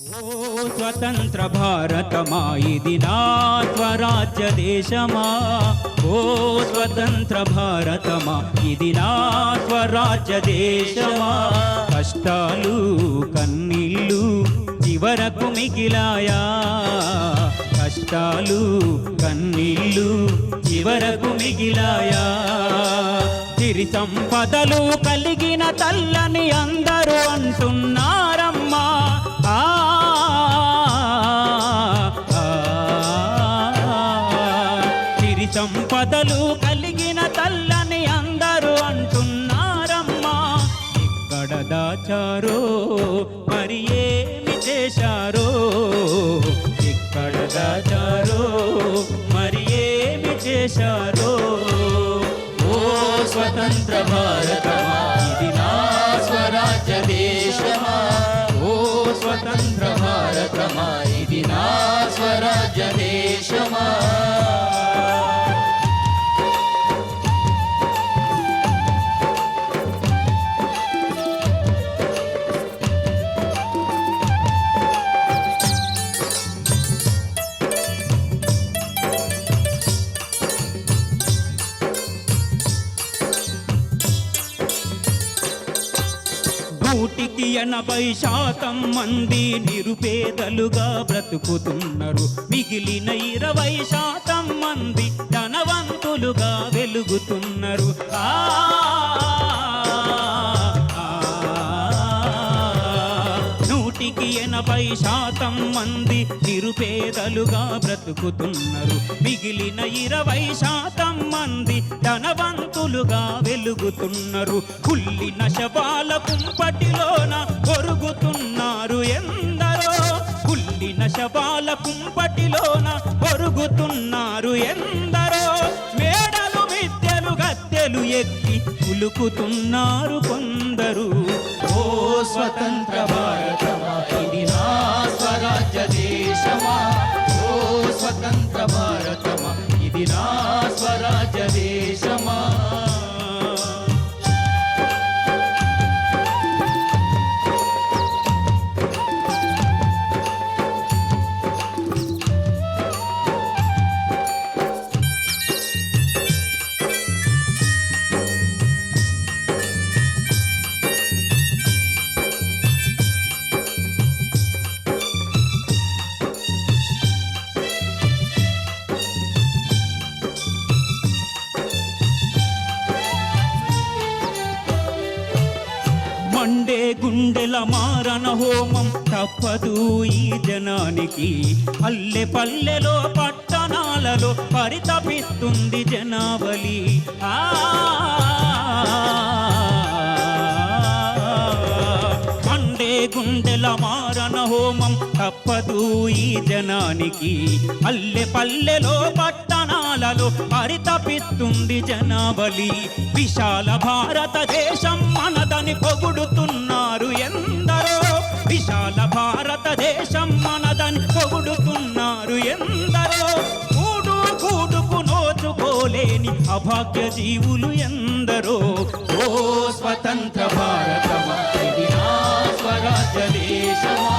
ఓ స్వతంత్ర భారతమా ఇది నా స్వరాజ్య దేశమా, ఓ స్వతంత్ర భారతమా ఇది నా స్వరాజ్య దేశమా. కష్టాలు కన్నీళ్ళు చివరకు మిగిలాయా, కష్టాలు కన్నీళ్ళు చివరకు మిగిలాయా. సిరి సంపదలు కలిగిన తల్లని అందరూ అంటున్నారమ్మా. సిరి సంపదలు కలిగిన తల్లని అందరూ అంటున్నారమ్మా. ఎక్కడ దాచారో మరి ఏమి చేశారో, ఎక్కడ దాచారో మరి ఏమి చేశారో. ఓ స్వతంత్ర భారతమా ఇది నా స్వరాజ్య దేశమా, ఓ స్వతంత్ర భారతమా ఇది నా స్వరాజ్య దేశమా. నూటికి 80% మంది నిరుపేదలుగా బ్రతుకుతున్నారు. మిగిలిన 20% మంది ధనవంతులుగా వెలుగుతున్నారు. నూటికి 80% మంది నిరుపేదలుగా బ్రతుకుతున్నారు. మిగిలిన 20% మంది ధనవంతులుగా వెలుగుతున్నారు. కుళ్ళిన శవాల కుంపటిలోన పొరుగుతున్నారు ఎందరో, కుళ్ళిన శవాల కుంపటిలోన పొరుగుతున్నారు ఎందరో. మేడలు మిద్దెలు గద్దెలు ఎక్కి ఉలుకుతున్నారు కొందరు. ఓ స్వతంత్ర భారతమా ఇది నా స్వరాజ్య దేశమా, ఓ స్వతంత్ర భారతమా ఇది నా స్వరాజ్య దేశమా. మండే గుండెల మారణ హోమం తప్పదు ఈ జనానికి. పల్లె పల్లెలో పట్టణాలలో పరితపిస్తుంది జనావళి. మండే గుండెల మారణ హోమం తప్పదు ఈ జనానికి. పల్లె పల్లెలో పట్టణాలలో పరితపిస్తుంది జనావళి. విశాల భారతదేశం మనదని పొగుడుతున్నారు ఎందరో, విశాల భారతదేశం మనదని పొగుడుతున్నారు ఎందరో. కూడుకు నోచుకోలేని అభాగ్య జీవులు ఎందరో. ఓ స్వతంత్ర భారతమా ఇది నా స్వరాజ్య దేశమా,